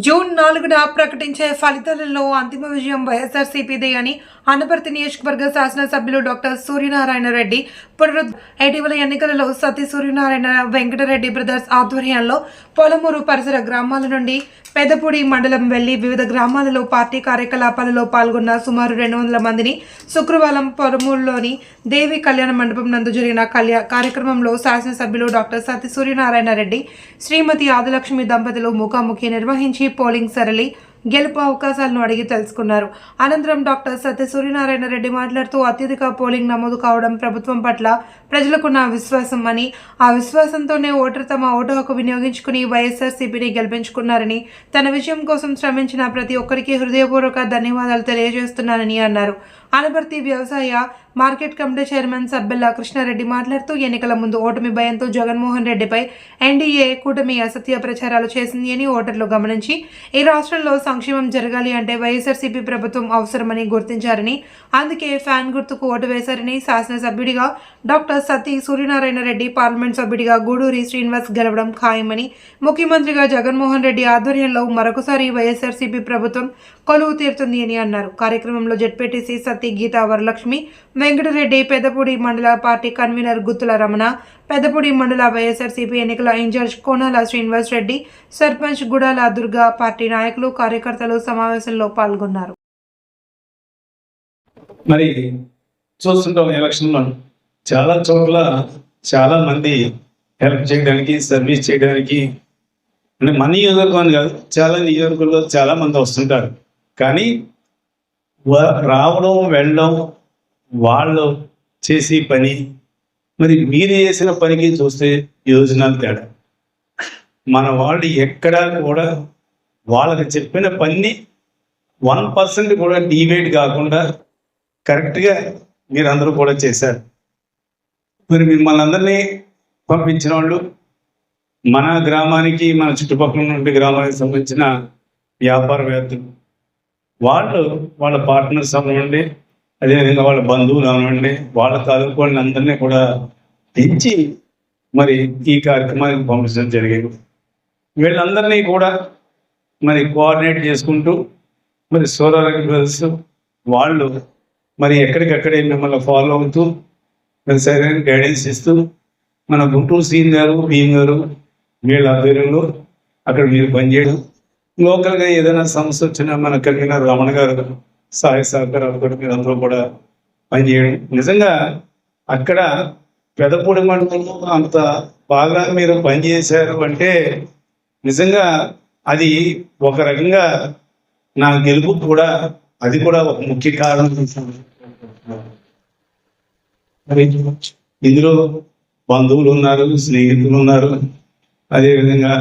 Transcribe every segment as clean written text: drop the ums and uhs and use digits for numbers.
June 4న ప్రకటించే ఫలితాలలో అంతిమ విజయం వైఎస్ఆర్సీపీదే అని అనపర్తి నియోజకవర్గ శాసనసభ్యులు డాక్టర్ సూర్యనారాయణ రెడ్డి ఇటీవల ఎన్నికలలో సతీ సూర్యనారాయణ వెంకటరెడ్డి బ్రదర్స్ ఆధ్వర్యంలో పొలమూరు పరిసర గ్రామాల నుండి పెదపూడి మండలం వెళ్లి వివిధ గ్రామాలలో పార్టీ కార్యకలాపాలలో పాల్గొన్న సుమారు 200 మందిని శుక్రవారం పొలమూరులోని దేవి కళ్యాణ మండపం నందు జరిగిన కార్యక్రమంలో శాసనసభ్యులు డాక్టర్ సతీ సూర్యనారాయణ రెడ్డి శ్రీమతి ఆదిలక్ష్మి దంపతులు ముఖాముఖి నిర్వహించి పోలింగ్ సరళి గెలుపు అవకాశాలను అడిగి తెలుసుకున్నారు. అనంతరం డాక్టర్ సత్య సూర్యనారాయణ రెడ్డి మాట్లాడుతూ అత్యధిక పోలింగ్ నమోదు కావడం ప్రభుత్వం పట్ల ప్రజలకున్న విశ్వాసం అని, ఆ విశ్వాసంతోనే ఓటరు తమ ఓటు హక్కు వినియోగించుకుని వైఎస్ఆర్సీపీని గెలిపించుకున్నారని, తన విజయం కోసం శ్రమించిన ప్రతి ఒక్కరికి హృదయపూర్వక ధన్యవాదాలు తెలియజేస్తున్నానని అన్నారు. అనపర్తి వ్యవసాయ market committee chairman Sabbella Krishna Reddy మాట్లాడుతూ ఎన్నికల ముందు ఓటమి భయంతో జగన్మోహన్ రెడ్డిపై ఎన్డీఏ కూటమి అసత్య ప్రచారాలు చేసింది అని ఓటర్లు గమనించి ఈ రాష్ట్రంలో సంక్షేమం జరగాలి అంటే వైఎస్ఆర్సీపీ ప్రభుత్వం అవసరమని గుర్తించారని, అందుకే ఫ్యాన్ గుర్తుకు ఓటు వేశారని, శాసనసభ్యుడిగా డాక్టర్ సతీ సూర్యనారాయణ రెడ్డి, పార్లమెంట్ సభ్యుడిగా గూడూరి శ్రీనివాస్ గెలవడం ఖాయమని, ముఖ్యమంత్రిగా జగన్మోహన్ రెడ్డి ఆధ్వర్యంలో మరొకసారి వైఎస్ఆర్సీపీ ప్రభుత్వం కొలువు తీరుతుంది అని అన్నారు. కార్యక్రమంలో జెడ్పీటీసీ సతీ గీతా వరలక్ష్మి, వెంకటరెడ్డి, పెద్దపూడి మండల పార్టీ కన్వీనర్ గుత్తుల రమణ, పెద్దపూడి మండల వైఎస్ఆర్సీపీ ఎన్నికల ఇన్ఛార్జ్ కోనాల శ్రీనివాస్ రెడ్డి, సర్పంచ్ గుడాల దుర్గా, పార్టీ నాయకులు, కార్యకర్తలు సమావేశంలో పాల్గొన్నారు. మరి చూస్తుంటాం ఎలక్షన్లో చాలా చోట్ల చాలా మంది హెల్ప్ చేయడానికి, సర్వీస్ చేయడానికి, అంటే మన నియోజకవర్గం కాదు, చాలా నియోజకవర్గంలో చాలా మంది వస్తుంటారు. కానీ రావడం వెళ్ళడం వాళ్ళు చేసే పని, మరి మీరు చేసిన పనికి చూస్తే యోజనాలు తేడా. మన వాళ్ళు ఎక్కడా కూడా వాళ్ళకి చెప్పిన పని 1% కూడా డివేట్ కాకుండా కరెక్ట్గా మీరందరూ కూడా చేశారు. మరి మిమ్మల్ని అందరినీ పంపించిన వాళ్ళు మన గ్రామానికి, మన చుట్టుపక్కల నుండి గ్రామానికి సంబంధించిన వ్యాపారవేత్తలు, వాళ్ళు వాళ్ళ పార్ట్నర్స్ అవ్వండి, అదేవిధంగా వాళ్ళ బంధువులు అవ్వండి, వాళ్ళ తాలూకు వాళ్ళని అందరినీ కూడా తెచ్చి మరి ఈ కార్యక్రమానికి పంపించడం జరిగింది. వీళ్ళందరినీ కూడా మరి కోఆర్డినేట్ చేసుకుంటూ మరి సోదర బ్రదర్స్ వాళ్ళు మరి ఎక్కడికక్కడే మిమ్మల్ని ఫాలో అవుతూ మరి సరైన గైడెన్స్ ఇస్తూ మన గుంటూరు సీన్ గారు, భీమ్ గారు వీళ్ళ ఆధ్వర్యంలో అక్కడ మీరు పనిచేయడం, లోకల్గా ఏదైనా సమస్య వచ్చినా మన కన్వీనర్ రమణ గారు సహాయ సహకారాలు కూడా మీరు అందరూ కూడా పనిచేయడం. నిజంగా అక్కడ పెదపూడి మండలంలో అంత బాగా మీరు పనిచేశారు అంటే నిజంగా అది ఒక రకంగా నా గెలుపు కూడా, అది కూడా ఒక ముఖ్య కారణం. ఇందులో బంధువులు ఉన్నారు, స్నేహితులు ఉన్నారు, అదేవిధంగా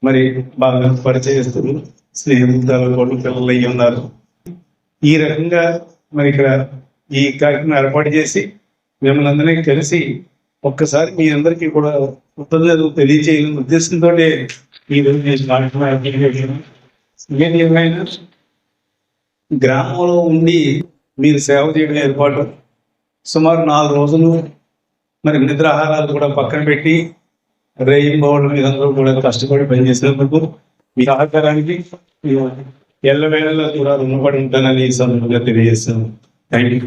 మరి బాగా పరిచయస్తులు, స్నేహితులు కూడా పిల్లలు అయ్యి ఉన్నారు. ఈ రకంగా మరి ఇక్కడ ఈ కార్యక్రమం ఏర్పాటు చేసి మిమ్మల్ని అందరినీ కలిసి ఒక్కసారి మీ అందరికీ కూడా కృతజ్ఞతలు తెలియజేయాలని ఉద్దేశంతో ఈరోజు నేను కార్యక్రమం ఏమైనా గ్రామంలో ఉండి మీరు సేవ చేయడం ఏర్పాటు సుమారు 4 రోజులు మరి నిద్రాహారాలు కూడా పక్కన పెట్టి రేయింబోవడం మీరందరూ కూడా కష్టపడి పనిచేసినందుకు మీ సహకారానికి ఎల్లవేళలో కూడా రుణపడి ఉంటానని ఈ సందర్భంగా తెలియజేస్తాను. Thank you.